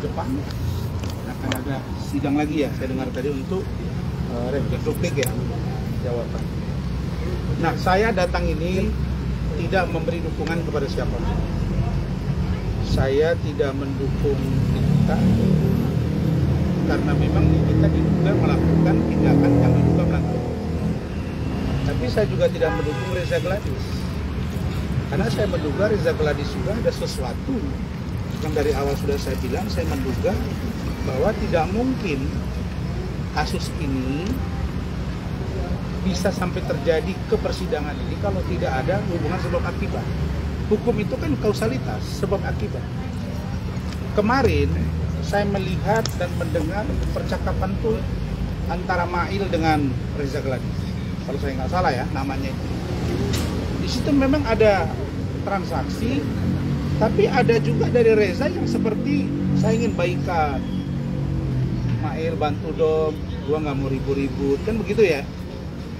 depan akan ada sidang lagi ya, saya dengar tadi untuk duplik ya jawaban. Nah, saya datang ini tidak memberi dukungan kepada siapapun. Saya tidak mendukung Nikita karena memang Nikita diduga melakukan tindakan yang diduga melakukan. Tapi saya juga tidak mendukung Reza Gladys karena saya menduga Reza Gladys juga ada sesuatu yang dari awal sudah saya bilang. Saya menduga bahwa tidak mungkin kasus ini bisa sampai terjadi ke persidangan ini kalau tidak ada hubungan sebab akibat. Hukum itu kan kausalitas, sebab akibat. Kemarin saya melihat dan mendengar percakapan tuh antara Mail dengan Reza Gladys, kalau saya nggak salah ya namanya itu. Di situ memang ada transaksi, tapi ada juga dari Reza yang seperti saya ingin baikan, Mail bantu dong, gua nggak mau ribut-ribut, kan begitu ya.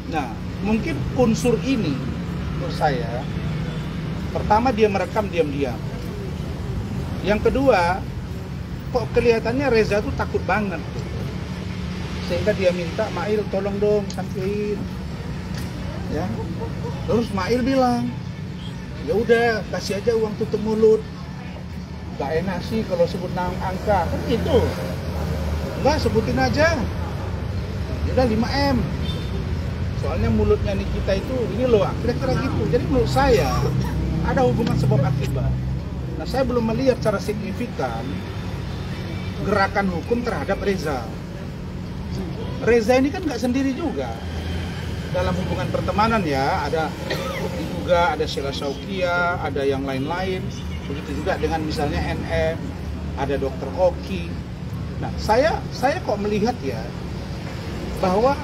Nah, mungkin unsur ini menurut saya, pertama dia merekam diam-diam. Yang kedua, kok kelihatannya Reza tuh takut banget, sehingga dia minta Mail tolong dong sampein, ya. Terus Mail bilang, ya udah kasih aja uang tutup mulut. Gak enak sih kalau sebut angka, kan gitu. Enggak, sebutin aja. Ya udah 5M. Soalnya mulutnya Nikita itu ini loh, kira-kira gitu. Jadi menurut saya ada hubungan sebab akibat. Nah, saya belum melihat secara signifikan gerakan hukum terhadap Reza. Reza ini kan nggak sendiri juga dalam hubungan pertemanan ya. Ada juga ada Sheila Shaukia, ada yang lain-lain. Begitu juga dengan misalnya NM, ada Dr. Oki. Nah, saya kok melihat ya bahwa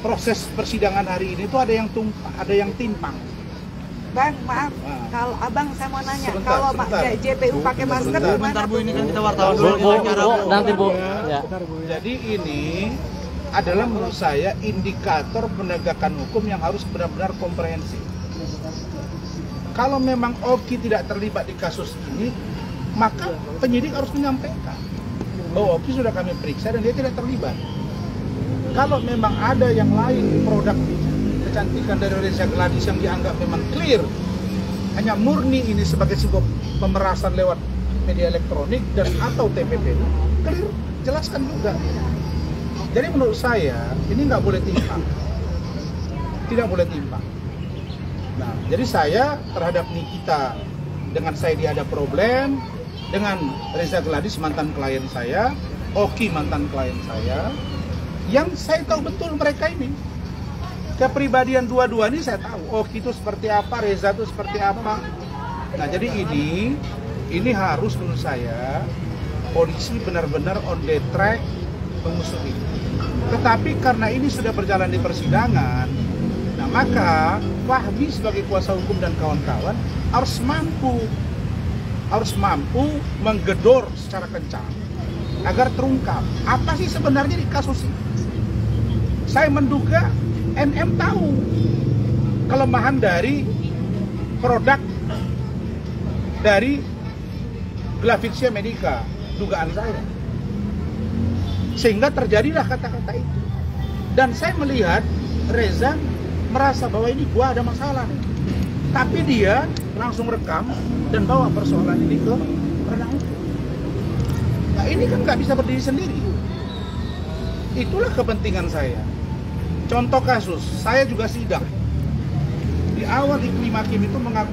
proses persidangan hari ini tuh ada yang tumpang, ada yang timpang. Bang, maaf, kalau abang saya mau nanya, Sebentar, kalau Pak JPU pakai masker gimana? Bentar Bu, ini kan kita wartawan dulu. Nanti Bu. Ya. Jadi ini adalah menurut saya indikator penegakan hukum yang harus benar-benar komprehensif. Kalau memang Oki tidak terlibat di kasus ini, maka penyidik harus menyampaikan bahwa Oki sudah kami periksa dan dia tidak terlibat. Kalau memang ada yang lain produk kecantikan dari Reza Gladys yang dianggap memang clear, hanya murni ini sebagai sebuah pemerasan lewat media elektronik dan atau TPP, clear, jelaskan juga. Jadi menurut saya ini nggak boleh timpang, tidak boleh timpang. Nah, jadi saya terhadap Nikita, dengan saya dia ada problem, dengan Reza Gladys mantan klien saya, Oki mantan klien saya, yang saya tahu betul mereka ini kepribadian dua-dua ini saya tahu. Oki itu seperti apa, Reza itu seperti apa. Nah, jadi ini harus menurut saya polisi benar-benar on the track mengusut ini. Tetapi karena ini sudah berjalan di persidangan, nah maka Fahmi sebagai kuasa hukum dan kawan-kawan harus mampu menggedor secara kencang agar terungkap apa sih sebenarnya di kasus ini. Saya menduga NM tahu kelemahan dari produk dari Glavixia Medica, dugaan saya, sehingga terjadilah kata-kata itu. Dan saya melihat Reza merasa bahwa ini gua ada masalah nih, tapi dia langsung rekam dan bawa persoalan ini ke ranah hukum. Nah, ini kan nggak bisa berdiri sendiri. Itulah kepentingan saya. Contoh kasus, saya juga sidang. Di awal di Hakim itu mengaku